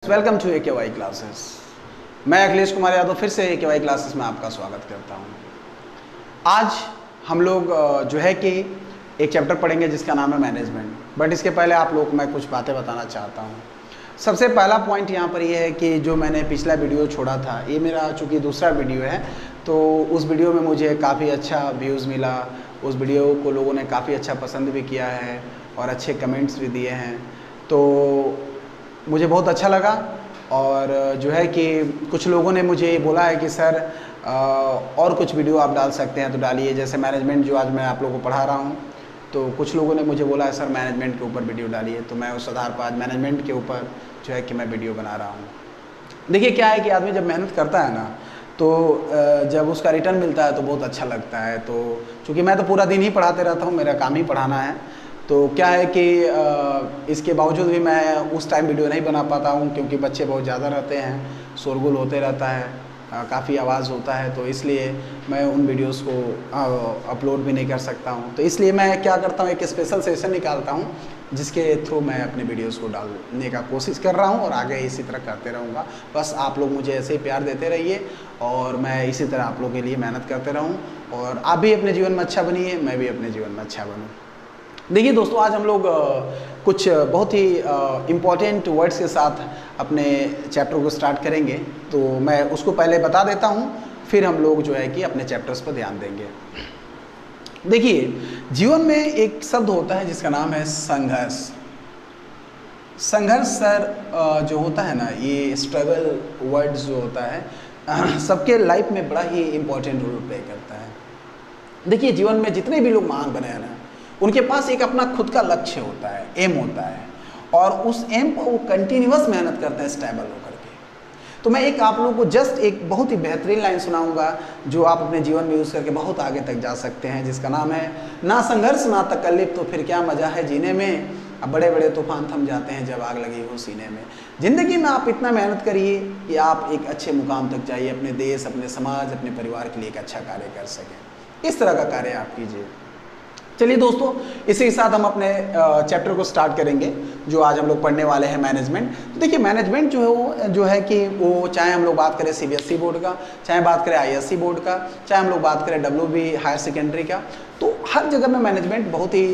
Welcome to AKY classes. मैं अखिलेश कुमार यादव फिर से AKY क्लासेस में आपका स्वागत करता हूं। आज हम लोग जो है कि एक चैप्टर पढ़ेंगे जिसका नाम है मैनेजमेंट। बट इसके पहले आप लोग को मैं कुछ बातें बताना चाहता हूं। सबसे पहला पॉइंट यहाँ पर ये है कि जो मैंने पिछला वीडियो छोड़ा था, ये मेरा चूँकि दूसरा वीडियो है, तो उस वीडियो में मुझे काफ़ी अच्छा व्यूज़ मिला। उस वीडियो को लोगों ने काफ़ी अच्छा पसंद भी किया है और अच्छे कमेंट्स भी दिए हैं, तो मुझे बहुत अच्छा लगा। और जो है कि कुछ लोगों ने मुझे बोला है कि सर और कुछ वीडियो आप डाल सकते हैं तो डालिए। जैसे मैनेजमेंट जो आज मैं आप लोगों को पढ़ा रहा हूँ, तो कुछ लोगों ने मुझे बोला है सर मैनेजमेंट के ऊपर वीडियो डालिए, तो मैं उस आधार पर आज मैनेजमेंट के ऊपर जो है कि मैं वीडियो बना रहा हूँ। देखिए क्या है कि आदमी जब मेहनत करता है ना, तो जब उसका रिटर्न मिलता है तो बहुत अच्छा लगता है। तो चूँकि मैं तो पूरा दिन ही पढ़ाते रहता हूँ, मेरा काम ही पढ़ाना है, तो क्या है कि इसके बावजूद भी मैं उस टाइम वीडियो नहीं बना पाता हूँ क्योंकि बच्चे बहुत ज़्यादा रहते हैं, शोरगुल होते रहता है, काफ़ी आवाज़ होता है, तो इसलिए मैं उन वीडियोस को अपलोड भी नहीं कर सकता हूँ। तो इसलिए मैं क्या करता हूँ, एक स्पेशल सेशन निकालता हूँ जिसके थ्रू मैं अपने वीडियोस को डालने का कोशिश कर रहा हूँ और आगे इसी तरह करते रहूँगा। बस आप लोग मुझे ऐसे ही प्यार देते रहिए और मैं इसी तरह आप लोगों के लिए मेहनत करते रहूँ और आप भी अपने जीवन में अच्छा बनिए, मैं भी अपने जीवन में अच्छा बनूँ। देखिए दोस्तों, आज हम लोग कुछ बहुत ही इम्पॉर्टेंट वर्ड्स के साथ अपने चैप्टर को स्टार्ट करेंगे, तो मैं उसको पहले बता देता हूँ, फिर हम लोग जो है कि अपने चैप्टर्स पर ध्यान देंगे। देखिए, जीवन में एक शब्द होता है जिसका नाम है संघर्ष। संघर्ष सर जो होता है ना, ये स्ट्रगल वर्ड जो होता है सबके लाइफ में बड़ा ही इम्पोर्टेंट रोल प्ले करता है। देखिए, जीवन में जितने भी लोग महान बने हैं ना, उनके पास एक अपना खुद का लक्ष्य होता है, एम होता है, और उस एम पर वो कंटिन्यूअस मेहनत करते हैं स्टेबल होकर के। तो मैं एक आप लोगों को जस्ट एक बहुत ही बेहतरीन लाइन सुनाऊंगा जो आप अपने जीवन में यूज़ करके बहुत आगे तक जा सकते हैं, जिसका नाम है ना संघर्ष ना तकल्लिफ तो फिर क्या मज़ा है जीने में, अब बड़े बड़े तूफान थम जाते हैं जब आग लगी हो सीने में। ज़िंदगी में आप इतना मेहनत करिए कि आप एक अच्छे मुकाम तक जाइए, अपने देश, अपने समाज, अपने परिवार के लिए एक अच्छा कार्य कर सकें। इस तरह का कार्य आप कीजिए। चलिए दोस्तों, इसी के साथ हम अपने चैप्टर को स्टार्ट करेंगे जो आज हम लोग पढ़ने वाले हैं, मैनेजमेंट। तो देखिए, मैनेजमेंट जो है कि वो चाहे हम लोग बात करें CBSE बोर्ड का, चाहे बात करें ISC बोर्ड का, चाहे हम लोग बात करें WB हायर सेकेंडरी का, तो हर जगह में मैनेजमेंट बहुत ही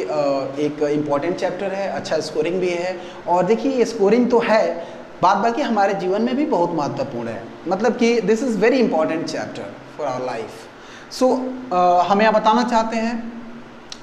एक इम्पॉर्टेंट चैप्टर है, अच्छा स्कोरिंग भी है। और देखिए, ये स्कोरिंग तो है, बात बाकी हमारे जीवन में भी बहुत महत्वपूर्ण है, मतलब कि this is very important chapter for our life. So हम यहाँ बताना चाहते हैं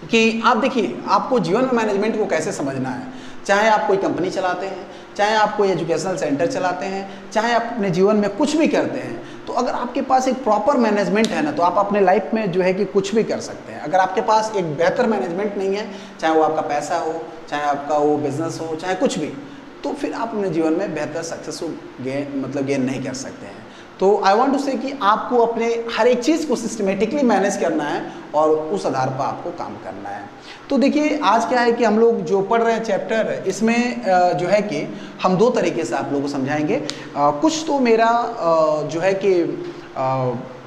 कि आप देखिए, आपको जीवन में मैनेजमेंट को कैसे समझना है। चाहे आप कोई कंपनी चलाते हैं, चाहे आप कोई एजुकेशनल सेंटर चलाते हैं, चाहे आप अपने जीवन में कुछ भी करते हैं, तो अगर आपके पास एक प्रॉपर मैनेजमेंट है ना, तो आप अपने लाइफ में जो है कि कुछ भी कर सकते हैं। अगर आपके पास एक बेहतर मैनेजमेंट नहीं है, चाहे वो आपका पैसा हो, चाहे आपका वो बिजनेस हो, चाहे कुछ भी, तो फिर आप अपने जीवन में बेहतर सक्सेसफुल गेन नहीं कर सकते हैं। तो आई वांट टू से कि आपको अपने हर एक चीज़ को सिस्टमेटिकली मैनेज करना है और उस आधार पर आपको काम करना है। तो देखिए, आज क्या है कि हम लोग जो पढ़ रहे हैं चैप्टर, इसमें जो है कि हम दो तरीके से आप लोगों को समझाएंगे। कुछ तो मेरा जो है कि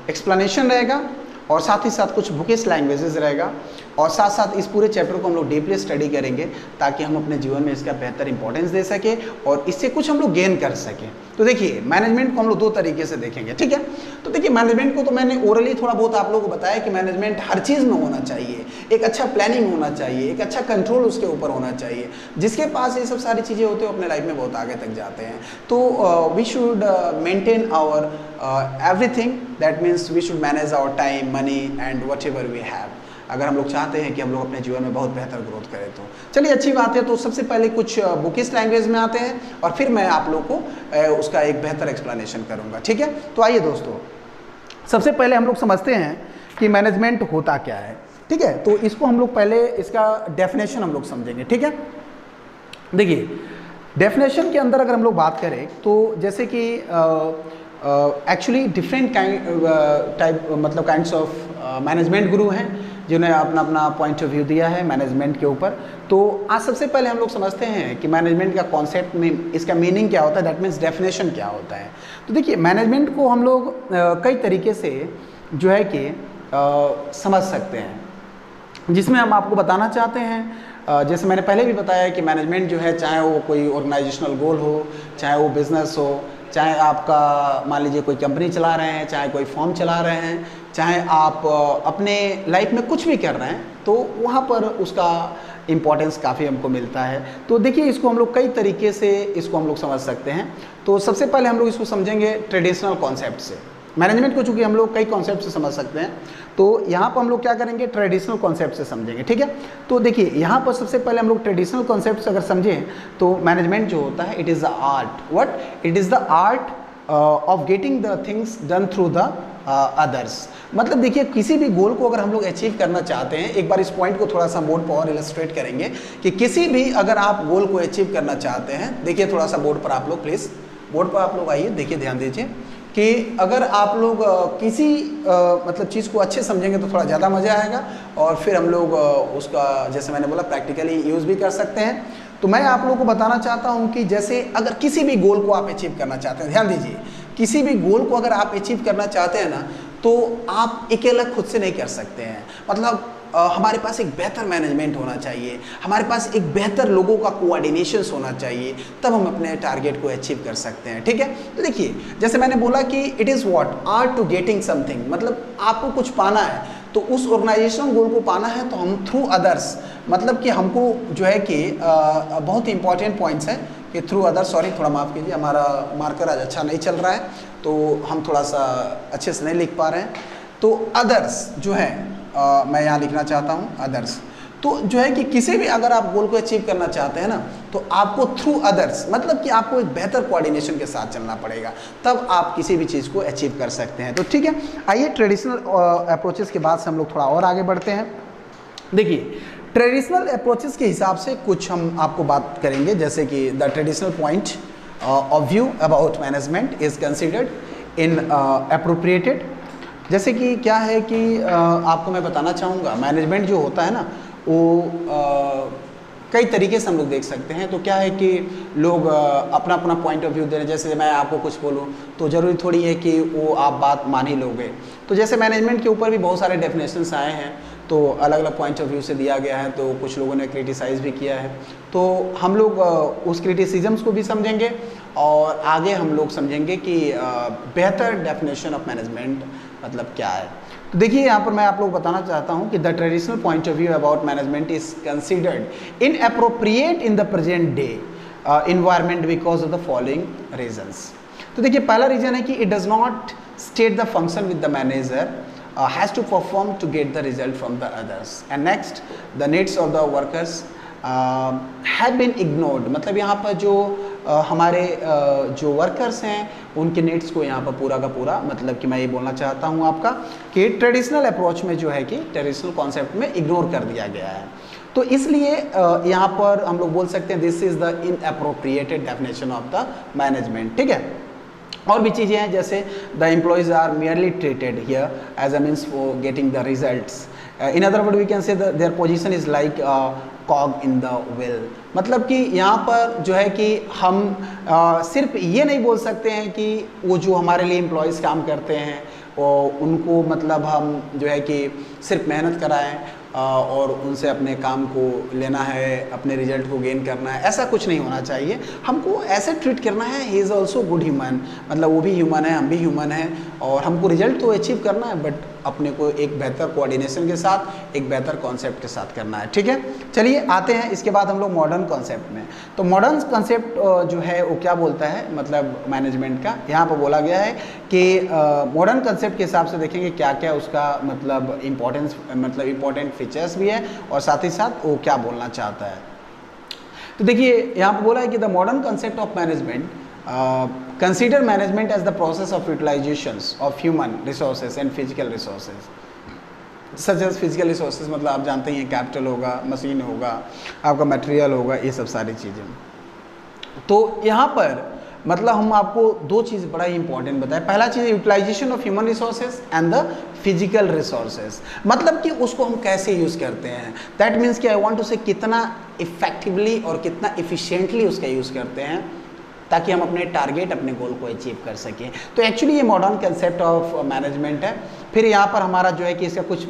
एक्सप्लेनेशन रहेगा और साथ ही साथ कुछ बुकिश लैंग्वेजेस रहेगा, और साथ साथ इस पूरे चैप्टर को हम लोग डीपली स्टडी करेंगे ताकि हम अपने जीवन में इसका बेहतर इंपॉर्टेंस दे सकें और इससे कुछ हम लोग गेन कर सकें। तो देखिए, मैनेजमेंट को हम लोग दो तरीके से देखेंगे, ठीक है। तो देखिए, मैनेजमेंट को तो मैंने ओरली थोड़ा बहुत आप लोगों को बताया कि मैनेजमेंट हर चीज़ में होना चाहिए, एक अच्छा प्लानिंग होना चाहिए, एक अच्छा कंट्रोल उसके ऊपर होना चाहिए। जिसके पास ये सब सारी चीज़ें होती हैं, अपने लाइफ में बहुत आगे तक जाते हैं। तो we should maintain our everything, that means we should manage our time, money and whatever we have. अगर हम लोग चाहते हैं कि हम लोग अपने जीवन में बहुत बेहतर ग्रोथ करें, तो चलिए अच्छी बात है। तो सबसे पहले कुछ बुकिश लैंग्वेज में आते हैं और फिर मैं आप लोग को उसका एक बेहतर एक्सप्लेनेशन करूंगा, ठीक है। तो आइए दोस्तों, सबसे पहले हम लोग समझते हैं कि मैनेजमेंट होता क्या है, ठीक है। तो इसको हम लोग पहले इसका डेफिनेशन हम लोग समझेंगे, ठीक है। देखिए, डेफिनेशन के अंदर अगर हम लोग बात करें तो जैसे कि actually different kinds of management गुरु हैं जिन्होंने अपना अपना पॉइंट ऑफ व्यू दिया है मैनेजमेंट के ऊपर। तो आज सबसे पहले हम लोग समझते हैं कि मैनेजमेंट का कॉन्सेप्ट में इसका मीनिंग क्या होता है, दैट मीन्स डेफिनेशन क्या होता है। तो देखिए, मैनेजमेंट को हम लोग कई तरीके से जो है कि समझ सकते हैं। जिसमें हम आपको बताना चाहते हैं, जैसे मैंने पहले भी बताया कि मैनेजमेंट जो है, चाहे वो कोई ऑर्गेनाइजेशनल गोल हो, चाहे वो बिजनेस हो, चाहे आपका मान लीजिए कोई कंपनी चला रहे हैं, चाहे कोई फॉर्म चला रहे हैं, चाहे आप अपने लाइफ में कुछ भी कर रहे हैं, तो वहाँ पर उसका इम्पोर्टेंस काफ़ी हमको मिलता है। तो देखिए, इसको हम लोग कई तरीके से इसको हम लोग समझ सकते हैं। तो सबसे पहले हम लोग इसको समझेंगे ट्रेडिशनल कॉन्सेप्ट से। मैनेजमेंट को चूँकि हम लोग कई कॉन्सेप्ट से समझ सकते हैं, तो यहाँ पर हम लोग क्या करेंगे, ट्रेडिशनल कॉन्सेप्ट से समझेंगे, ठीक है। तो देखिए, यहाँ पर सबसे पहले हम लोग ट्रेडिशनल कॉन्सेप्ट से अगर समझें तो मैनेजमेंट जो होता है, it is the art, what it is the art of getting the things done through the others. मतलब देखिए, किसी भी गोल को अगर हम लोग अचीव करना चाहते हैं, एक बार इस पॉइंट को थोड़ा सा बोर्ड पर और इलस्ट्रेट करेंगे कि किसी भी अगर आप गोल को अचीव करना चाहते हैं, देखिए थोड़ा सा बोर्ड पर आप लोग प्लीज़, बोर्ड पर आप लोग आइए, देखिए ध्यान दीजिए कि अगर आप लोग किसी मतलब चीज़ को अच्छे समझेंगे तो थोड़ा ज़्यादा मज़ा आएगा, और फिर हम लोग उसका जैसे मैंने बोला प्रैक्टिकली यूज़ भी कर सकते हैं। तो मैं आप लोगों को बताना चाहता हूं कि जैसे अगर किसी भी गोल को आप अचीव करना चाहते हैं, ध्यान दीजिए, किसी भी गोल को अगर आप अचीव करना चाहते हैं ना, तो आप अकेला खुद से नहीं कर सकते हैं। मतलब हमारे पास एक बेहतर मैनेजमेंट होना चाहिए, हमारे पास एक बेहतर लोगों का कोऑर्डिनेशन होना चाहिए, तब हम अपने टारगेट को अचीव कर सकते हैं, ठीक है। तो देखिए, जैसे मैंने बोला कि it is what art to getting something, मतलब आपको कुछ पाना है, तो उस ऑर्गेनाइजेशनल गोल को पाना है तो हम थ्रू अदर्स, मतलब कि हमको जो है कि बहुत ही इंपॉर्टेंट पॉइंट्स है कि थ्रू अदर्स, सॉरी थोड़ा माफ़ कीजिए, हमारा मार्कर आज अच्छा नहीं चल रहा है, तो हम थोड़ा सा अच्छे से नहीं लिख पा रहे हैं। तो अदर्स जो है मैं यहाँ लिखना चाहता हूँ अदर्स। तो जो है कि किसी भी अगर आप गोल को अचीव करना चाहते हैं ना, तो आपको थ्रू अदर्स, मतलब कि आपको एक बेहतर कोऑर्डिनेशन के साथ चलना पड़ेगा, तब आप किसी भी चीज़ को अचीव कर सकते हैं। तो ठीक है, आइए ट्रेडिशनल अप्रोचेस के बाद से हम लोग थोड़ा और आगे बढ़ते हैं। देखिए, ट्रेडिशनल अप्रोचेस के हिसाब से कुछ हम आपको बात करेंगे, जैसे कि the traditional point of view about management is considered in appropriated. जैसे कि क्या है कि आपको मैं बताना चाहूँगा, मैनेजमेंट जो होता है ना, वो कई तरीके से हम लोग देख सकते हैं। तो क्या है कि लोग अपना अपना पॉइंट ऑफ व्यू दे रहे हैं। जैसे मैं आपको कुछ बोलूँ तो ज़रूरी थोड़ी है कि वो आप बात मान ही लोगे। तो जैसे मैनेजमेंट के ऊपर भी बहुत सारे डेफिनेशंस आए हैं, तो अलग अलग पॉइंट ऑफ व्यू से दिया गया है, तो कुछ लोगों ने क्रिटिसाइज़ भी किया है। तो हम लोग उस क्रिटिसिज्म्स को भी समझेंगे, और आगे हम लोग समझेंगे कि बेहतर डेफिनेशन ऑफ मैनेजमेंट मतलब क्या है। तो देखिए, यहाँ पर मैं आप लोग बताना चाहता हूँ कि the traditional point of view about management is considered inappropriate in the present day environment because of the following reasons. तो देखिए, पहला रीजन है कि it does not state the function with the manager has to perform to get the result from the others, and next the needs of the workers have been ignored। मतलब यहाँ पर जो हमारे जो वर्कर्स हैं उनके नीड्स को यहाँ पर पूरा का पूरा, मतलब कि मैं ये बोलना चाहता हूँ आपका कि ट्रेडिशनल अप्रोच में जो है कि ट्रेडिशनल कॉन्सेप्ट में इग्नोर कर दिया गया है। तो इसलिए यहाँ पर हम लोग बोल सकते हैं this is the inappropriated definition of the management, ठीक है। और भी चीज़ें हैं, जैसे the employees are merely treated here as a means for getting the results. In other word we can say their position is like cog in the wheel. मतलब कि यहाँ पर जो है कि हम सिर्फ ये नहीं बोल सकते हैं कि वो जो हमारे लिए एम्प्लॉयज़ काम करते हैं उनको मतलब हम जो है कि सिर्फ मेहनत कराएं और उनसे अपने काम को लेना है, अपने रिजल्ट को गेन करना है, ऐसा कुछ नहीं होना चाहिए। हमको ऐसे ट्रीट करना है, he is also good human, मतलब वो भी ह्यूमन है, हम भी ह्यूमन हैं, और हमको रिजल्ट तो अचीव करना है, बट अपने को एक बेहतर कोऑर्डिनेशन के साथ, एक बेहतर कॉन्सेप्ट के साथ करना है, ठीक है। चलिए आते हैं इसके बाद हम लोग मॉडर्न कॉन्सेप्ट में। तो मॉडर्न कॉन्सेप्ट जो है वो क्या बोलता है, मतलब मैनेजमेंट का यहाँ पर बोला गया है कि मॉडर्न कॉन्सेप्ट के हिसाब से देखेंगे क्या क्या उसका मतलब इम्पोर्टेंस, मतलब इम्पोर्टेंट फीचर्स भी है, और साथ ही साथ वो क्या बोलना चाहता है। तो देखिए, यहाँ पर बोला है कि the modern concept of management consider management as the process of utilizations of human resources and physical resources such as physical resources, मतलब आप जानते ही हैं कैपिटल होगा, मशीन होगा, आपका मटेरियल होगा, ये सब सारी चीज़ें। तो यहाँ पर मतलब हम आपको दो चीज़ बड़ा ही इंपॉर्टेंट बताएं। पहला चीज़ utilization of human resources and the physical resources, मतलब कि उसको हम कैसे यूज़ करते हैं। दैट मीन्स कि आई वांट टू से कितना इफेक्टिवली और कितना इफिशिएंटली उसका यूज़ करते हैं ताकि हम अपने टारगेट, अपने गोल को अचीव कर सकें। तो एक्चुअली ये मॉडर्न कंसेप्ट ऑफ मैनेजमेंट है। फिर यहाँ पर हमारा जो है कि इसका कुछ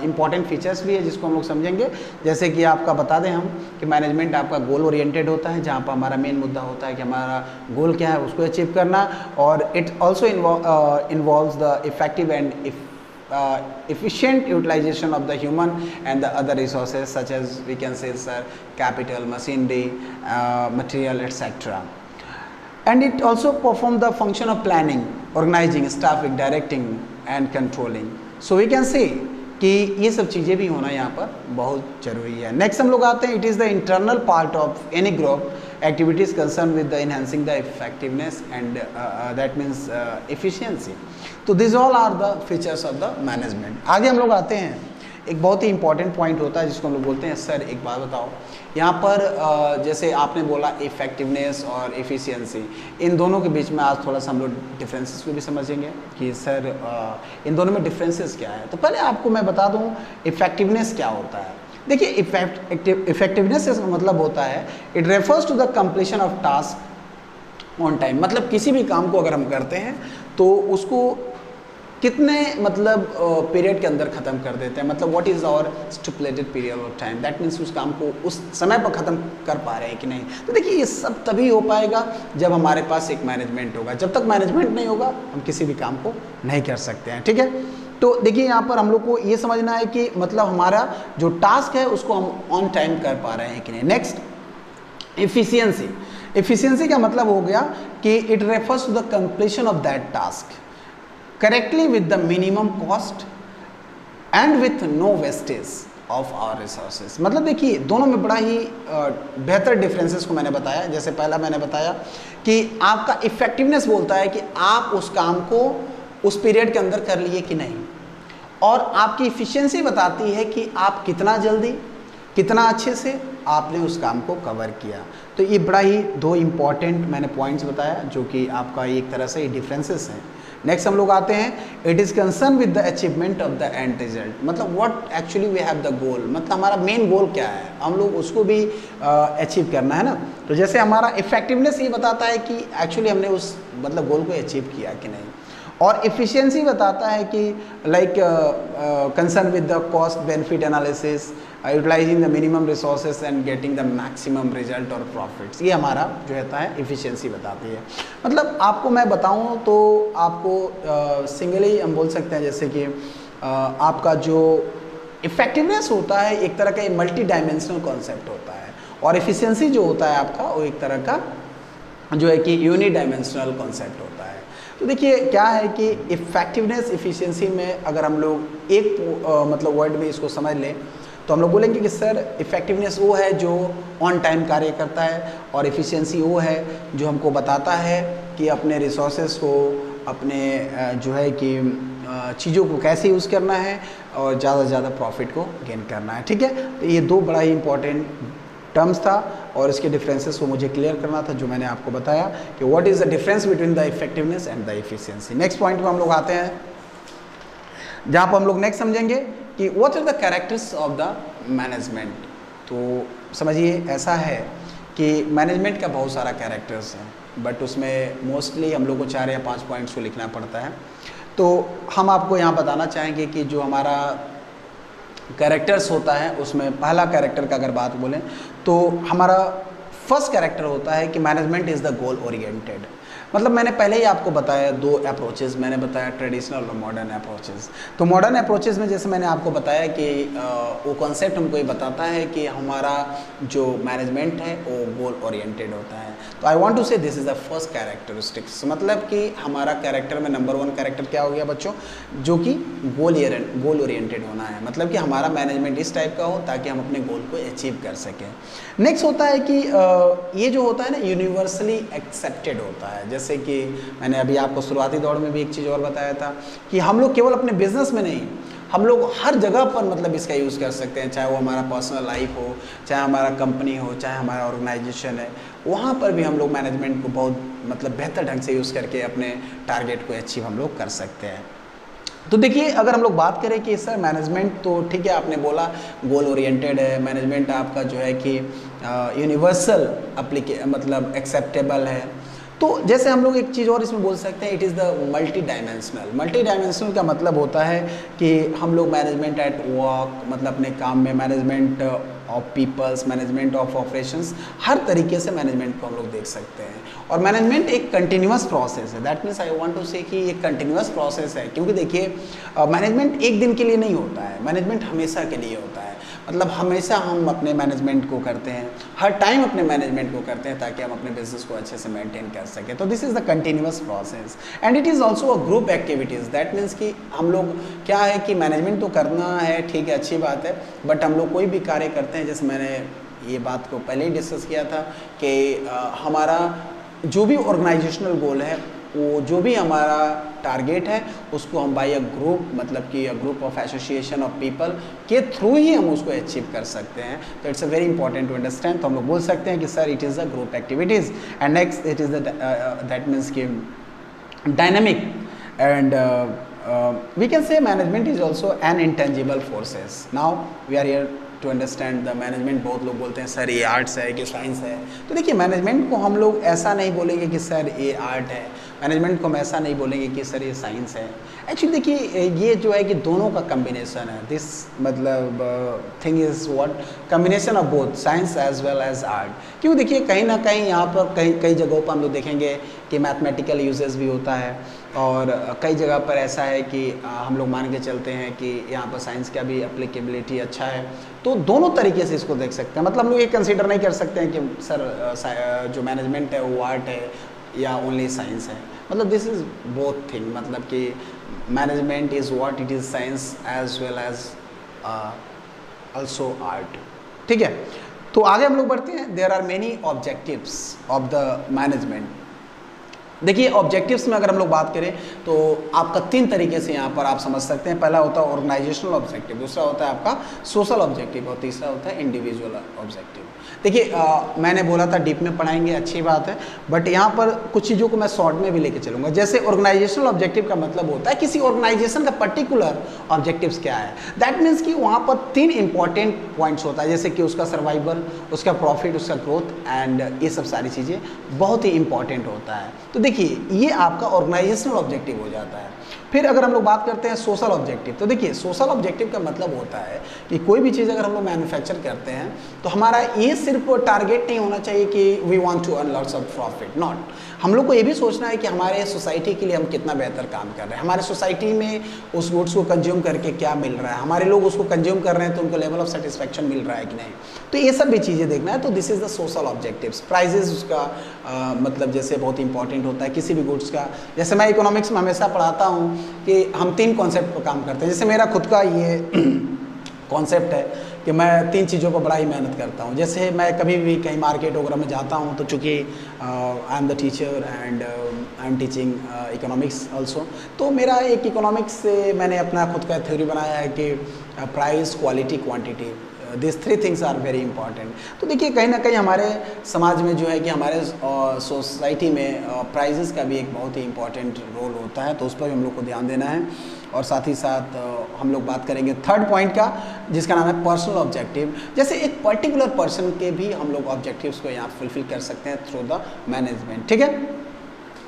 इंपॉर्टेंट फीचर्स भी है जिसको हम लोग समझेंगे। जैसे कि आपका बता दें हम कि मैनेजमेंट आपका गोल ओरिएंटेड होता है, जहाँ पर हमारा मेन मुद्दा होता है कि हमारा गोल क्या है उसको अचीव करना, और it also involves the effective and efficient utilization of the human and the other resources such as we can say sir capital, machinery, material, etc. And it also perform the function of planning, organizing, staffing, directing and controlling. So we can say कि ये सब चीज़ें भी होना यहाँ पर बहुत ज़रूरी है। नेक्स्ट हम लोग आते हैं, it is the internal part of any group activities concerned with the enhancing the effectiveness and that means efficiency. तो these all are the features of the management. आगे हम लोग आते हैं, एक बहुत ही इंपॉर्टेंट पॉइंट होता है जिसको हम लोग बोलते हैं सर एक बात बताओ, यहाँ पर जैसे आपने बोला इफेक्टिवनेस और एफिशिएंसी, इन दोनों के बीच में आज थोड़ा सा हम लोग डिफरेंसेस को भी समझेंगे कि सर इन दोनों में डिफरेंसेस क्या है। तो पहले आपको मैं बता दूँ इफेक्टिवनेस क्या होता है। देखिए इफेक्टिवनेस का मतलब होता है it refers to the completion of task on time. मतलब किसी भी काम को अगर हम करते हैं तो उसको कितने मतलब पीरियड के अंदर ख़त्म कर देते हैं, मतलब what is our stipulated period of time, that means उस काम को उस समय पर ख़त्म कर पा रहे हैं कि नहीं। तो देखिए ये सब तभी हो पाएगा जब हमारे पास एक मैनेजमेंट होगा, जब तक मैनेजमेंट नहीं होगा हम किसी भी काम को नहीं कर सकते हैं, ठीक है। तो देखिए यहाँ पर हम लोग को ये समझना है कि मतलब हमारा जो टास्क है उसको हम ऑन टाइम कर पा रहे हैं कि नहीं। नेक्स्ट एफिशिएंसी, एफिशिएंसी का मतलब हो गया कि it refers to the completion of that task correctly with the minimum cost and with no wastage of our resources. मतलब देखिए दोनों में बड़ा ही बेहतर डिफरेंसेस को मैंने बताया। जैसे पहला मैंने बताया कि आपका इफेक्टिवनेस बोलता है कि आप उस काम को उस पीरियड के अंदर कर लिए कि नहीं, और आपकी इफ़िशियंसी बताती है कि आप कितना जल्दी कितना अच्छे से आपने उस काम को कवर किया। तो ये बड़ा ही दो इम्पॉर्टेंट मैंने पॉइंट्स बताया जो कि आपका एक तरह से डिफरेंसेस हैं। नेक्स्ट हम लोग आते हैं, it is concern with the achievement of the end result. मतलब what actually we have the goal, मतलब हमारा मेन गोल क्या है, हम लोग उसको भी अचीव करना है ना। तो जैसे हमारा इफेक्टिवनेस ये बताता है कि एक्चुअली हमने उस मतलब गोल को अचीव किया कि नहीं, और इफ़िशियंसी बताता है कि like concern with the cost benefit analysis, utilizing the minimum resources and getting the maximum result और प्रॉफिट्स। ये हमारा जो रहता है इफ़िशियंसी बताती है। मतलब आपको मैं बताऊं तो आपको सिंगली हम बोल सकते हैं जैसे कि आपका जो इफ़ेक्टिवनेस होता है एक तरह का मल्टी डायमेंशनल कॉन्सेप्ट होता है, और इफ़िशियंसी जो होता है आपका वो एक तरह का जो है कि यूनि डायमेंशनल कॉन्सेप्ट होता है। तो देखिए क्या है कि इफ़ेक्टिवनेस इफ़िशियंसी में अगर हम लोग एक मतलब वर्ड में इसको समझ लें तो हम लोग बोलेंगे कि सर इफ़ेक्टिवनेस वो है जो ऑन टाइम कार्य करता है, और इफ़िशियंसी वो है जो हमको बताता है कि अपने रिसोर्सेज को अपने जो है कि चीज़ों को कैसे यूज़ करना है और ज़्यादा से ज़्यादा प्रॉफिट को गेन करना है, ठीक है। तो ये दो बड़ा ही इंपॉर्टेंट टर्म्स था और इसके डिफरेंसेस को मुझे क्लियर करना था जो मैंने आपको बताया कि what is the difference between the effectiveness and the efficiency. Next point पर हम लोग आते हैं जहाँ पर हम लोग नेक्स्ट समझेंगे कि what are the characters of the management. तो समझिए ऐसा है कि मैनेजमेंट का बहुत सारा कैरेक्टर्स हैं, बट उसमें मोस्टली हम लोग को 4 या 5 पॉइंट्स को लिखना पड़ता है। तो हम आपको यहाँ बताना चाहेंगे कि जो हमारा कैरेक्टर्स होता है उसमें पहला कैरेक्टर का अगर बात बोलें तो हमारा फर्स्ट कैरेक्टर होता है कि management is the goal oriented. मतलब मैंने पहले ही आपको बताया 2 अप्रोचेस मैंने बताया, ट्रेडिशनल और मॉडर्न अप्रोचेस। तो मॉडर्न अप्रोचेस में जैसे मैंने आपको बताया कि वो कॉन्सेप्ट हमको ये बताता है कि हमारा जो मैनेजमेंट है वो गोल ओरिएंटेड होता है। तो आई वांट टू से this is the first characteristics, मतलब कि हमारा कैरेक्टर में नंबर 1 कैरेक्टर क्या हो गया बच्चों, जो कि गोल ओरिएंटेड होना है। मतलब कि हमारा मैनेजमेंट इस टाइप का हो ताकि हम अपने गोल को अचीव कर सकें। नेक्स्ट होता है कि ये जो होता है ना यूनिवर्सली एक्सेप्टेड होता है। जैसे कि मैंने अभी आपको शुरुआती दौर में भी एक चीज़ और बताया था कि हम लोग केवल अपने बिजनेस में नहीं, हम लोग हर जगह पर मतलब इसका यूज़ कर सकते हैं, चाहे वो हमारा पर्सनल लाइफ हो, चाहे हमारा कंपनी हो, चाहे हमारा ऑर्गेनाइजेशन है, वहाँ पर भी हम लोग मैनेजमेंट को बहुत मतलब बेहतर ढंग से यूज़ करके अपने टारगेट को अचीव हम लोग कर सकते हैं। तो देखिए अगर हम लोग बात करें कि सर मैनेजमेंट तो ठीक है आपने बोला गोल ओरिएंटेड है, मैनेजमेंट आपका जो है कि यूनिवर्सल मतलब एक्सेप्टेबल है। तो जैसे हम लोग एक चीज़ और इसमें बोल सकते हैं, it is the multi dimensional. Multi dimensional का मतलब होता है कि हम लोग मैनेजमेंट एट वर्क, मतलब अपने काम में management of peoples, management of operations, हर तरीके से मैनेजमेंट को हम लोग देख सकते हैं। और मैनेजमेंट एक कंटिन्यूअस प्रोसेस है, that means I want to say कि एक कंटिन्यूअस प्रोसेस है, क्योंकि देखिए मैनेजमेंट एक दिन के लिए नहीं होता है, मैनेजमेंट हमेशा के लिए होता है। मतलब हमेशा हम अपने मैनेजमेंट को करते हैं, हर टाइम अपने मैनेजमेंट को करते हैं ताकि हम अपने बिजनेस को अच्छे से मेंटेन कर सकें। तो this is the continuous process and it is also a group activities. That means कि हम लोग क्या है कि मैनेजमेंट तो करना है, ठीक है, अच्छी बात है, बट हम लोग कोई भी कार्य करते हैं, जैसे मैंने ये बात को पहले ही डिस्कस किया था कि हमारा जो भी ऑर्गेनाइजेशनल गोल है, वो जो भी हमारा टारगेट है, उसको हम बाय अ ग्रुप, मतलब कि a group of association of people के थ्रू ही हम उसको अचीव कर सकते हैं। तो it's a very important to understand. तो हम लोग बोल सकते हैं कि sir it is a group activities and next it is that means कि dynamic and we can say management is also an intangible forces. Now we are here to understand the management. बहुत लोग बोलते हैं sir ये arts है कि science है। तो देखिए मैनेजमेंट को हम लोग ऐसा नहीं बोलेंगे कि सर ये आर्ट है, मैनेजमेंट को हम ऐसा नहीं बोलेंगे कि सर ये साइंस है। एक्चुअली देखिए ये जो है कि दोनों का कम्बिनेशन है। दिस मतलब thing is what combination of both science as well as art. क्यों देखिए कहीं ना कहीं यहाँ पर कई जगहों पर हम लोग देखेंगे कि मैथमेटिकल यूजेस भी होता है और कई जगह पर ऐसा है कि हम लोग मान के चलते हैं कि यहाँ पर साइंस का भी एप्लीकेबिलिटी अच्छा है। तो दोनों तरीके से इसको देख सकते हैं। मतलब हम लोग ये कंसीडर नहीं कर सकते हैं कि सर जो मैनेजमेंट है वो आर्ट है या ओनली साइंस है। मतलब दिस इज़ बोथ थिंग, मतलब कि management is what it is science as well as also art. ठीक है, तो आगे हम लोग बढ़ते हैं। There are many objectives of the management. देखिए ऑब्जेक्टिव्स में अगर हम लोग बात करें तो आपका 3 तरीके से यहाँ पर आप समझ सकते हैं। पहला होता है ऑर्गेनाइजेशनल ऑब्जेक्टिव, दूसरा होता है आपका सोशल ऑब्जेक्टिव और तीसरा होता है इंडिविजुअल ऑब्जेक्टिव। देखिए मैंने बोला था डीप में पढ़ाएंगे, अच्छी बात है, बट यहाँ पर कुछ चीज़ों को मैं शॉर्ट में भी लेके चलूँगा। जैसे ऑर्गेनाइजेशनल ऑब्जेक्टिव का मतलब होता है किसी ऑर्गेनाइजेशन का पर्टिकुलर ऑब्जेक्टिव्स क्या है। दैट मीन्स कि वहाँ पर 3 इंपॉर्टेंट पॉइंट्स होता है, जैसे कि उसका सर्वाइवल, उसका प्रॉफिट, उसका ग्रोथ एंड ये सब सारी चीज़ें बहुत ही इंपॉर्टेंट होता है। तो देखिए ये आपका ऑर्गेनाइजेशनल ऑब्जेक्टिव हो जाता है। फिर अगर हम लोग बात करते हैं सोशल ऑब्जेक्टिव, तो देखिए सोशल ऑब्जेक्टिव का मतलब होता है कि कोई भी चीज़ अगर हम लोग मैन्युफैक्चर करते हैं तो हमारा ये सिर्फ टारगेट नहीं होना चाहिए कि we want to earn lots of profit, not. हम लोग को ये भी सोचना है कि हमारे सोसाइटी के लिए हम कितना बेहतर काम कर रहे हैं, हमारे सोसाइटी में उस गुड्स को कंज्यूम करके क्या मिल रहा है, हमारे लोग उसको कंज्यूम कर रहे हैं तो उनको लेवल ऑफ सेटिस्फैक्शन मिल रहा है कि नहीं। तो ये सब भी चीज़ें देखना है। तो this is the social objectives. Prices उसका मतलब जैसे बहुत इंपॉर्टेंट होता है किसी भी गुड्स का। जैसे मैं इकोनॉमिक्स में हमेशा पढ़ाता हूँ कि हम 3 कॉन्सेप्ट पर काम करते हैं। जैसे मेरा खुद का ये कॉन्सेप्ट है कि मैं 3 चीज़ों पर बड़ा ही मेहनत करता हूँ। जैसे मैं कभी भी कहीं मार्केट वगैरह में जाता हूँ तो चूँकि I am the teacher and I am teaching economics also, तो मेरा एक इकोनॉमिक्स से मैंने अपना खुद का थ्योरी बनाया है कि price, quality, quantity, this 3 things are very important. तो देखिए कहीं ना कहीं हमारे समाज में जो है कि हमारे सोसाइटी में प्राइजेस का भी एक बहुत ही इंपॉर्टेंट रोल होता है, तो उस पर भी हम लोग को ध्यान देना है। और साथ ही साथ हम लोग बात करेंगे 3rd पॉइंट का, जिसका नाम है पर्सनल ऑब्जेक्टिव। जैसे एक पर्टिकुलर पर्सन के भी हम लोग ऑब्जेक्टिव्स को यहाँ फुलफिल कर सकते हैं थ्रू द मैनेजमेंट। ठीक है,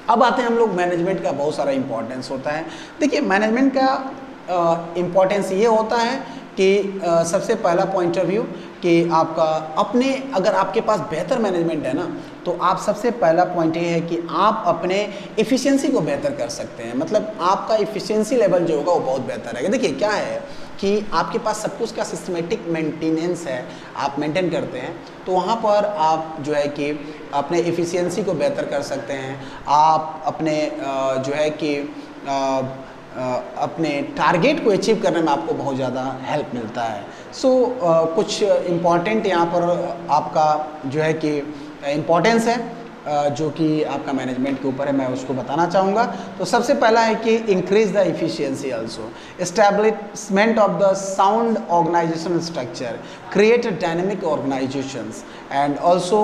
अब आते हैं हम लोग मैनेजमेंट का बहुत सारा इंपॉर्टेंस होता है। देखिए मैनेजमेंट का इम्पॉर्टेंस ये होता है कि सबसे पहला पॉइंट ऑफ व्यू कि आपका अपने, अगर आपके पास बेहतर मैनेजमेंट है ना, तो आप सबसे पहला पॉइंट ये है कि आप अपने एफिशिएंसी को बेहतर कर सकते हैं। मतलब आपका एफिशिएंसी लेवल जो होगा वो बहुत बेहतर रहेगा। देखिए क्या है कि आपके पास सब कुछ का सिस्टमेटिक मेंटेनेंस है, आप मेंटेन करते हैं, तो वहाँ पर आप जो है कि अपने एफिशिएंसी को बेहतर कर सकते हैं। आप अपने जो है कि अपने टारगेट को अचीव करने में आपको बहुत ज़्यादा हेल्प मिलता है। सो कुछ इम्पॉर्टेंट यहाँ पर आपका जो है कि इम्पॉर्टेंस है जो कि आपका मैनेजमेंट के ऊपर है, मैं उसको बताना चाहूँगा। तो सबसे पहला है कि increase the efficiency also, establishment of the sound organizational structure, create dynamic organizations and also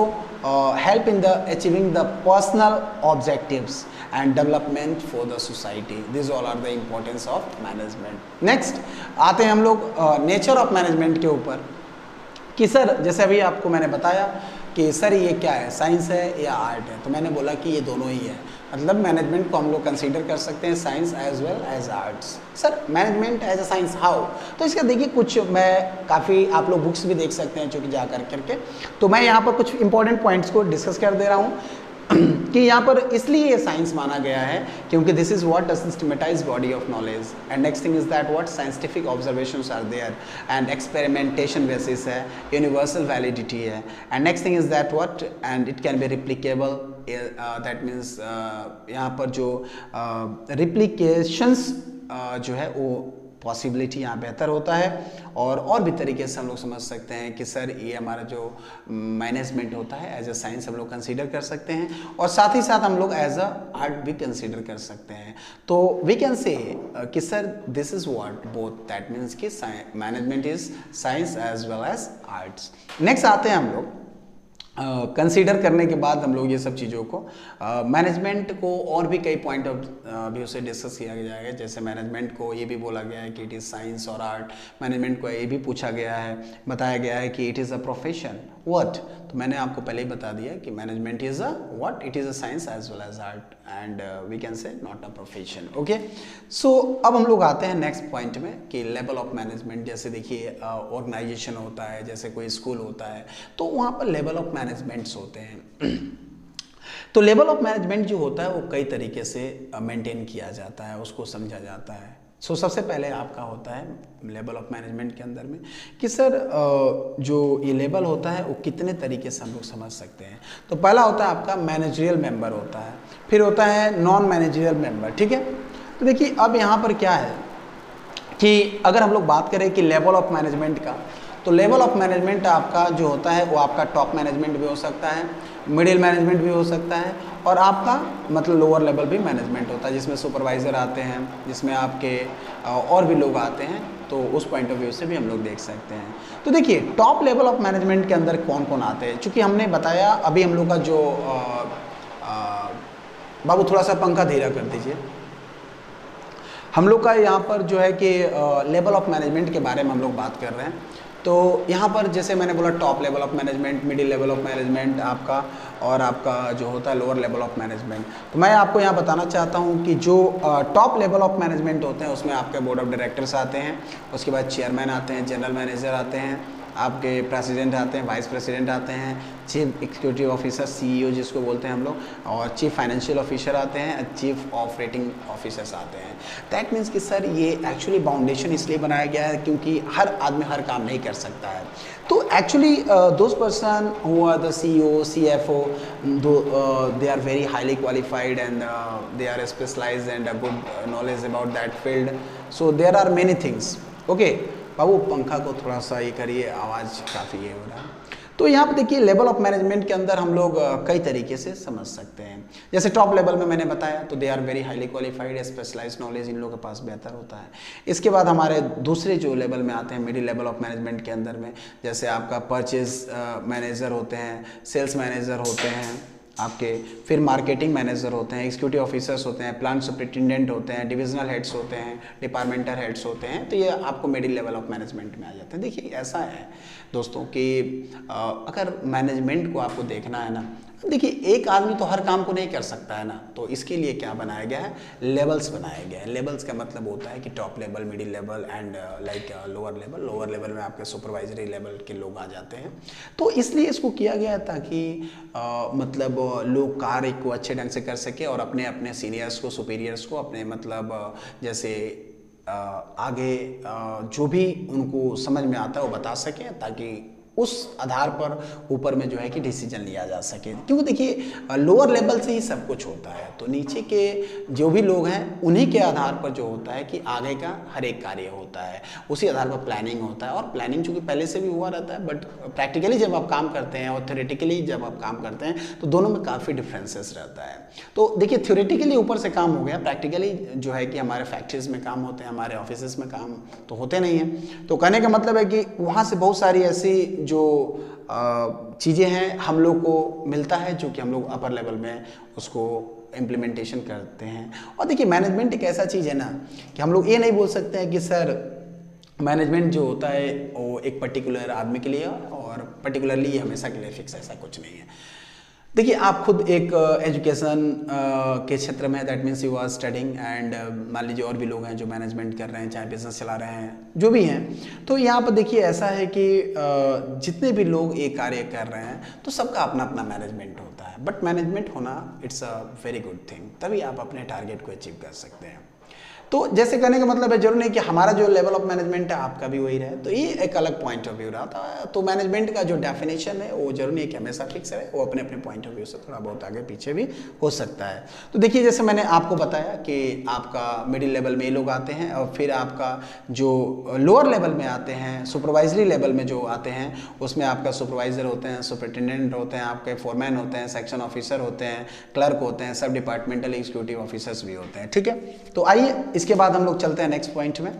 help in the achieving the personal objectives and development for the society. These all are the importance of management. Next आते हैं हम लोग nature of management के ऊपर कि sir जैसे अभी आपको मैंने बताया कि सर ये क्या है, साइंस है या आर्ट है, तो मैंने बोला कि ये दोनों ही है। मतलब मैनेजमेंट को हम लोग कंसीडर कर सकते हैं science as well as arts. Sir management as a science how, तो इसका देखिए कुछ मैं काफ़ी आप लोग बुक्स भी देख सकते हैं चूँकि जा करके, तो मैं यहाँ पर कुछ इंपॉर्टेंट पॉइंट्स को डिस्कस कर दे रहा हूँ कि यहाँ पर इसलिए ये साइंस माना गया है क्योंकि this is what the systematize body of knowledge and next thing is that what scientific observations are there and experimentation basis है, यूनिवर्सल वैलिडिटी है and next thing is that what and it can be replicable, that means यहाँ पर जो रिप्लिकेशंस जो है वो possibility यहाँ बेहतर होता है। और भी तरीके से हम लोग समझ सकते हैं कि सर ये हमारा जो मैनेजमेंट होता है एज अ साइंस हम लोग कंसीडर कर सकते हैं और साथ ही साथ हम लोग एज अ आर्ट भी कंसीडर कर सकते हैं। तो वी कैन से कि sir this is what both, that means कि management is science as well as arts. Next आते हैं हम लोग कंसीडर करने के बाद हम लोग ये सब चीज़ों को मैनेजमेंट को और भी कई पॉइंट ऑफ व्यू से डिस्कस किया जाएगा। जैसे मैनेजमेंट को ये भी बोला गया है कि इट इज़ साइंस और आर्ट, मैनेजमेंट को ये भी पूछा गया है, बताया गया है कि it is a profession what, तो मैंने आपको पहले ही बता दिया कि management is a what, it is a science as well as art and we can say not a profession. Okay, so अब हम लोग आते हैं नेक्स्ट पॉइंट में कि लेवल ऑफ मैनेजमेंट। जैसे देखिए ऑर्गेनाइजेशन होता है, जैसे कोई स्कूल होता है तो वहाँ पर लेवल ऑफ मैनेजमेंट्स होते हैं तो लेवल ऑफ मैनेजमेंट जो होता है वो कई तरीके से मेंटेन किया जाता है, उसको समझा जाता है। सो सबसे पहले आपका होता है लेवल ऑफ मैनेजमेंट के अंदर में कि सर जो ये लेवल होता है वो कितने तरीके से हम लोग समझ सकते हैं। तो पहला होता है आपका मैनेजरियल मेंबर होता है, फिर होता है नॉन मैनेजरियल मेंबर, ठीक है। तो देखिए अब यहाँ पर क्या है कि अगर हम लोग बात करें कि लेवल ऑफ मैनेजमेंट का, तो लेवल ऑफ मैनेजमेंट आपका जो होता है वो आपका टॉप मैनेजमेंट भी हो सकता है, मिडिल मैनेजमेंट भी हो सकता है और आपका मतलब लोअर लेवल भी मैनेजमेंट होता है जिसमें सुपरवाइज़र आते हैं, जिसमें आपके और भी लोग आते हैं। तो उस पॉइंट ऑफ व्यू से भी हम लोग देख सकते हैं। तो देखिए टॉप लेवल ऑफ मैनेजमेंट के अंदर कौन कौन आते हैं, चूँकि हमने बताया अभी हम लोग का जो बाबू थोड़ा सा पंखा धीरा कर दीजिए, हम लोग का यहाँ पर जो है कि लेवल ऑफ मैनेजमेंट के बारे में हम लोग बात कर रहे हैं। तो यहाँ पर जैसे मैंने बोला top level of management, middle level of management आपका और आपका जो होता है लोअर लेवल ऑफ मैनेजमेंट। तो मैं आपको यहाँ बताना चाहता हूँ कि जो टॉप लेवल ऑफ मैनेजमेंट होते हैं उसमें आपके बोर्ड ऑफ डायरेक्टर्स आते हैं, उसके बाद चेयरमैन आते हैं, जनरल मैनेजर आते हैं, आपके प्रेसिडेंट आते हैं, वाइस प्रेसिडेंट आते हैं, चीफ एग्जीक्यूटिव ऑफिसर CEO जिसको बोलते हैं हम लोग, और चीफ फाइनेंशियल ऑफिसर आते हैं, चीफ ऑपरेटिंग ऑफिसर्स आते हैं। दैट मीन्स कि सर ये एक्चुअली बाउंडेशन इसलिए बनाया गया है क्योंकि हर आदमी हर काम नहीं कर सकता है। तो actually those person who are the CEO, CFO, they are very highly qualified and they are specialized and a good knowledge about that field. So there are many things. Okay, बाबू पंखा को थोड़ा सा ये करिए, आवाज़ काफ़ी ये हो रहा है। तो यहाँ पर देखिए लेवल ऑफ मैनेजमेंट के अंदर हम लोग कई तरीके से समझ सकते हैं। जैसे टॉप लेवल में मैंने बताया तो they are very highly qualified, specialized knowledge इन लोगों के पास बेहतर होता है। इसके बाद हमारे दूसरे जो लेवल में आते हैं मिडिल लेवल ऑफ मैनेजमेंट के अंदर में, जैसे आपका परचेज मैनेजर होते हैं, सेल्स मैनेजर होते हैं आपके, फिर मार्केटिंग मैनेजर होते हैं, एग्जीक्यूटिव ऑफिसर्स होते हैं, प्लांट सुपरिटेंडेंट होते हैं, डिविजनल हेड्स होते हैं, डिपार्टमेंटल हेड्स होते हैं। तो ये आपको मिडिल लेवल ऑफ मैनेजमेंट में आ जाते हैं। देखिए ऐसा है दोस्तों कि अगर मैनेजमेंट को आपको देखना है ना, देखिए एक आदमी तो हर काम को नहीं कर सकता है ना, तो इसके लिए क्या बनाया गया है, लेवल्स बनाया गया है। लेवल्स का मतलब होता है कि top level, middle level and like lower level. Lower level में आपके सुपरवाइजरी लेवल के लोग आ जाते हैं। तो इसलिए इसको किया गया है ताकि मतलब लोग कार्य को अच्छे ढंग से कर सके और अपने अपने सीनियर्स को, सुपीरियर्स को अपने मतलब जैसे आगे जो भी उनको समझ में आता है वो बता सकें, ताकि उस आधार पर ऊपर में जो है कि डिसीजन लिया जा सके। क्योंकि देखिए लोअर लेवल से ही सब कुछ होता है, तो नीचे के जो भी लोग हैं उन्हीं के आधार पर जो होता है कि आगे का हर एक कार्य होता है, उसी आधार पर प्लानिंग होता है। और प्लानिंग चूँकि पहले से भी हुआ रहता है, बट प्रैक्टिकली जब आप काम करते हैं और थ्योरेटिकली जब आप काम करते हैं तो दोनों में काफ़ी डिफरेंसेस रहता है। तो देखिए थ्योरेटिकली ऊपर से काम हो गया, प्रैक्टिकली जो है कि हमारे फैक्ट्रीज में काम होते हैं, हमारे ऑफिस में काम तो होते नहीं हैं। तो कहने का मतलब है कि वहाँ से बहुत सारी ऐसी जो चीज़ें हैं हम लोग को मिलता है जो कि हम लोग अपर लेवल में उसको इम्प्लीमेंटेशन करते हैं। और देखिए मैनेजमेंट एक ऐसा चीज़ है ना कि हम लोग ये नहीं बोल सकते हैं कि सर मैनेजमेंट जो होता है वो एक पर्टिकुलर आदमी के लिए और और पर्टिकुलरली ये हमेशा के लिए फिक्स, ऐसा कुछ नहीं है। देखिए आप खुद एक एजुकेशन के क्षेत्र में, that means you are studying and मान लीजिए और भी लोग हैं जो मैनेजमेंट कर रहे हैं, चाहे बिजनेस चला रहे हैं, जो भी हैं, तो यहाँ पर देखिए ऐसा है कि जितने भी लोग ये कार्य कर रहे हैं तो सबका अपना अपना मैनेजमेंट होता है, बट मैनेजमेंट होना it's a very good thing, तभी आप अपने टारगेट को अचीव कर सकते हैं। तो जैसे कहने का मतलब है जरूर नहीं कि हमारा जो लेवल ऑफ मैनेजमेंट है आपका भी वही रहे, तो ये एक अलग पॉइंट ऑफ व्यू रहा था। तो मैनेजमेंट का जो डेफिनेशन है वो जरूर नहीं कि हमेशा फिक्स रहे, वो अपने अपने पॉइंट ऑफ व्यू से थोड़ा बहुत आगे पीछे भी हो सकता है। तो देखिए जैसे मैंने आपको बताया कि आपका मिडिल लेवल में ये लोग आते हैं, और फिर आपका जो लोअर लेवल में आते हैं, सुपरवाइजरी लेवल में जो आते हैं, उसमें आपका सुपरवाइजर होते हैं, सुपरिटेंडेंट होते हैं, आपके फोरमैन होते हैं, सेक्शन ऑफिसर होते हैं, क्लर्क होते हैं, सब डिपार्टमेंटल एग्जीक्यूटिव ऑफिसर्स भी होते हैं। ठीक है, तो आइए इसके बाद हम लोग चलते हैं नेक्स्ट पॉइंट में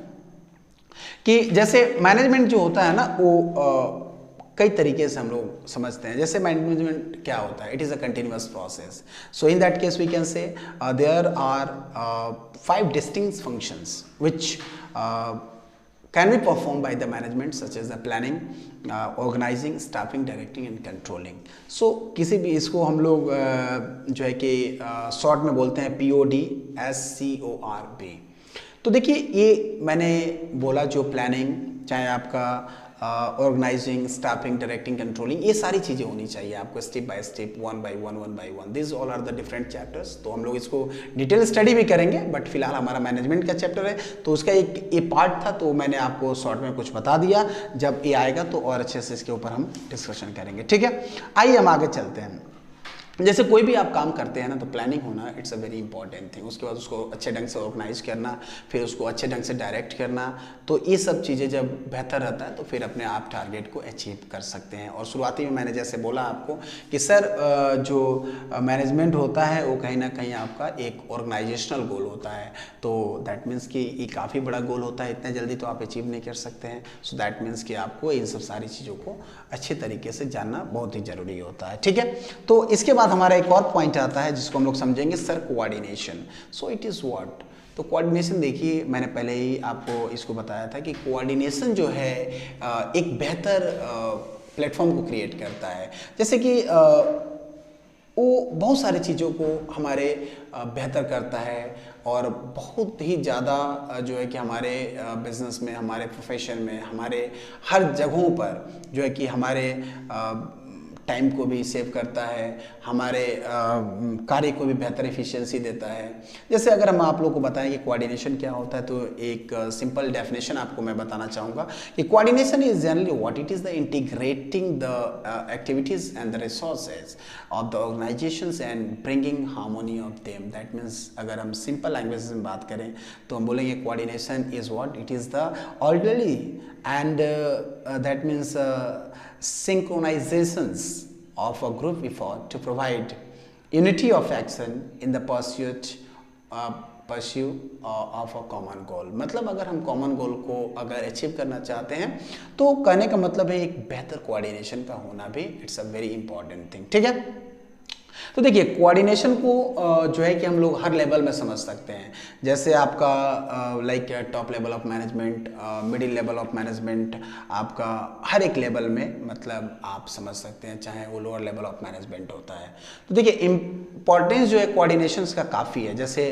कि जैसे मैनेजमेंट जो होता है ना वो कई तरीके से हम लोग समझते हैं। जैसे मैनेजमेंट क्या होता है, it is a continuous process. So in that case we can say there are 5 distinct functions which can be performed by the management such as the planning, organizing, staffing, directing and controlling. So किसी भी इसको हम लोग जो है कि short में बोलते हैं PODSCORB। तो देखिए ये मैंने बोला जो प्लानिंग, चाहे आपका ऑर्गेनाइजिंग, स्टाफिंग, डायरेक्टिंग, कंट्रोलिंग, ये सारी चीज़ें होनी चाहिए आपको step by step, one by one. This all are the different chapters. तो हम लोग इसको डिटेल स्टडी भी करेंगे, बट फिलहाल हमारा मैनेजमेंट का चैप्टर है तो उसका एक ये पार्ट था, तो मैंने आपको शॉर्ट में कुछ बता दिया। जब ये आएगा तो और अच्छे से इसके ऊपर हम डिस्कशन करेंगे। ठीक है, आइए हम आगे चलते हैं। जैसे कोई भी आप काम करते हैं ना, तो प्लानिंग होना it's a very important thing. उसके बाद उसको अच्छे ढंग से ऑर्गेनाइज करना, फिर उसको अच्छे ढंग से डायरेक्ट करना, तो ये सब चीज़ें जब बेहतर रहता है तो फिर अपने आप टारगेट को अचीव कर सकते हैं। और शुरुआती में मैंने जैसे बोला आपको कि सर जो मैनेजमेंट होता है वो कहीं ना कहीं आपका एक ऑर्गेनाइजेशनल गोल होता है, तो दैट मीन्स कि ये काफ़ी बड़ा गोल होता है, इतने जल्दी तो आप अचीव नहीं कर सकते हैं। सो दैट मीन्स कि आपको इन सब सारी चीज़ों को अच्छे तरीके से जानना बहुत ही ज़रूरी होता है। ठीक है, तो इसके बाद हमारा एक और पॉइंट आता है जिसको हम लोग समझेंगे sir coordination. So it is what. तो कोऑर्डिनेशन देखिए मैंने पहले ही आपको इसको बताया था कि कोऑर्डिनेशन जो है एक बेहतर प्लेटफॉर्म को क्रिएट करता है। जैसे कि वो बहुत सारी चीज़ों को हमारे बेहतर करता है और बहुत ही ज़्यादा जो है कि हमारे बिजनेस में, हमारे प्रोफेशन में, हमारे हर जगहों पर जो है कि हमारे टाइम को भी सेव करता है, हमारे कार्य को भी बेहतर एफिशिएंसी देता है। जैसे अगर हम आप लोग को बताएं कि कोऑर्डिनेशन क्या होता है, तो एक सिंपल डेफिनेशन आपको मैं बताना चाहूँगा कि coordination is generally what it is the integrating the activities and the resources of the organisations and bringing harmony of them. That means अगर हम सिंपल लैंग्वेज में बात करें तो हम बोलेंगे coordination is what it is the orderly and that means synchronizations of a group effort to provide unity of action in the pursuit of a common goal। मतलब अगर हम कॉमन गोल को अगर अचीव करना चाहते हैं तो कहने का मतलब है एक बेहतर कोऑर्डिनेशन का होना भी it's a very important thing. ठीक है, तो देखिए कोऑर्डिनेशन को जो है कि हम लोग हर लेवल में समझ सकते हैं। जैसे आपका like top level of management, middle level of management, आपका हर एक लेवल में मतलब आप समझ सकते हैं, चाहे वो लोअर लेवल ऑफ मैनेजमेंट होता है। तो देखिए इम्पॉर्टेंस जो है कोऑर्डिनेशन का काफ़ी है। जैसे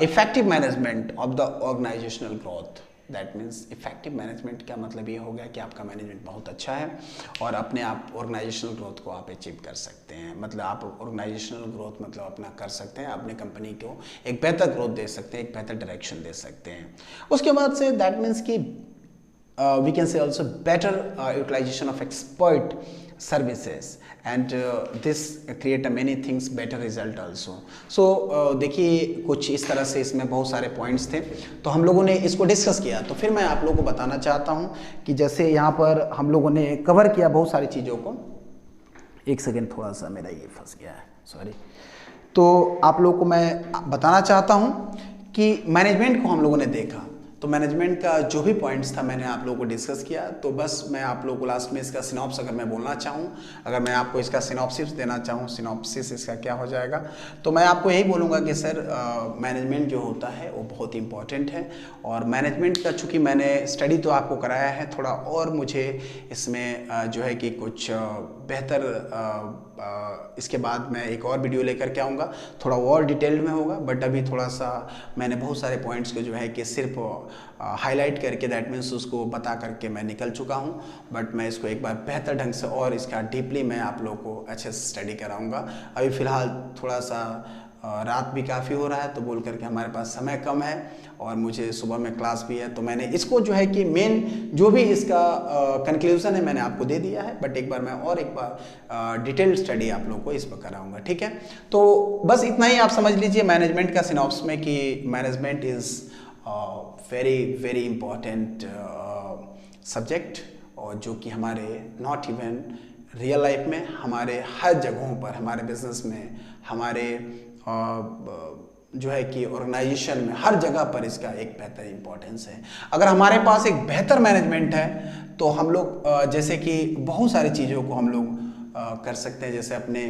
effective management of the organizational growth. That means effective management का मतलब ये हो गया कि आपका मैनेजमेंट बहुत अच्छा है और अपने आप ऑर्गेनाइजेशनल ग्रोथ को आप अचीव कर सकते हैं। मतलब आप ऑर्गेनाइजेशनल ग्रोथ मतलब अपना कर सकते हैं, अपने कंपनी को एक बेहतर ग्रोथ दे सकते हैं, एक बेहतर डायरेक्शन दे सकते हैं। उसके बाद से दैट मीन्स कि we can say also better utilization of expert services and this create many things better result also। so देखिए कुछ इस तरह से इसमें बहुत सारे पॉइंट्स थे तो हम लोगों ने इसको डिस्कस किया। तो फिर मैं आप लोगों को बताना चाहता हूँ कि जैसे यहाँ पर हम लोगों ने कवर किया बहुत सारी चीज़ों को। एक सेकेंड, थोड़ा सा मेरा ये फंस गया है, सॉरी। तो आप लोगों को मैं बताना चाहता हूँ कि मैनेजमेंट को हम लोगों ने देखा, तो मैनेजमेंट का जो भी पॉइंट्स था मैंने आप लोगों को डिस्कस किया। तो बस मैं आप लोगों को लास्ट में इसका सिनॉप्स अगर मैं बोलना चाहूँ, अगर मैं आपको इसका सिनॉप्सिस देना चाहूँ, सिनॉप्सिस इसका क्या हो जाएगा, तो मैं आपको यही बोलूँगा कि सर मैनेजमेंट जो होता है वो बहुत इंपॉर्टेंट है। और मैनेजमेंट का चूँकि मैंने स्टडी तो आपको कराया है, थोड़ा और मुझे इसमें जो है कि कुछ बेहतर इसके बाद मैं एक और वीडियो लेकर के आऊँगा, थोड़ा और डिटेल्ड में होगा। बट अभी थोड़ा सा मैंने बहुत सारे पॉइंट्स को जो है कि सिर्फ हाईलाइट करके, दैट मीन्स उसको बता करके मैं निकल चुका हूँ। बट मैं इसको एक बार बेहतर ढंग से और इसका डीपली मैं आप लोगों को अच्छे से स्टडी कराऊँगा। अभी फ़िलहाल थोड़ा सा रात भी काफ़ी हो रहा है, तो बोल करके हमारे पास समय कम है और मुझे सुबह में क्लास भी है, तो मैंने इसको जो है कि मेन जो भी इसका कंक्लूजन है मैंने आपको दे दिया है। बट एक बार डिटेल्ड स्टडी आप लोगों को इस पर कराऊंगा, ठीक है। तो बस इतना ही आप समझ लीजिए मैनेजमेंट का सिनॉप्स में कि management is very very important subject, और जो कि हमारे नॉट इवन रियल लाइफ में, हमारे हर जगहों पर, हमारे बिजनेस में, हमारे जो है कि ऑर्गेनाइजेशन में, हर जगह पर इसका एक बेहतर इंपॉर्टेंस है। अगर हमारे पास एक बेहतर मैनेजमेंट है तो हम लोग जैसे कि बहुत सारी चीज़ों को हम लोग कर सकते हैं, जैसे अपने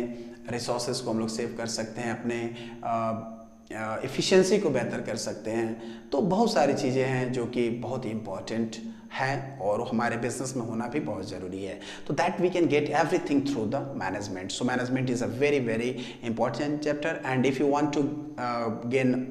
रिसोर्सेज को हम लोग सेव कर सकते हैं, अपने एफिशिएंसी को बेहतर कर सकते हैं। तो बहुत सारी चीज़ें हैं जो कि बहुत ही इम्पॉर्टेंट हैं और हमारे बिजनेस में होना भी बहुत ज़रूरी है। तो that we can get everything through the management. So management is a very very important chapter, and if you want to gain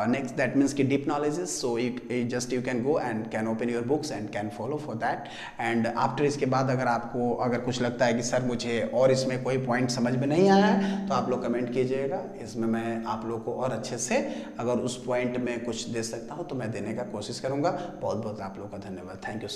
next, that means ki deep knowledges, so you can go and can open your books and can follow for that. and after इसके बाद अगर आपको अगर कुछ लगता है कि sir मुझे और इसमें कोई पॉइंट समझ में नहीं आया है, तो आप लोग कमेंट कीजिएगा, इसमें मैं आप लोग को और अच्छे से अगर उस पॉइंट में कुछ दे सकता हूँ तो मैं देने का कोशिश करूँगा। बहुत बहुत आप लोग का धन्यवाद। Thank you.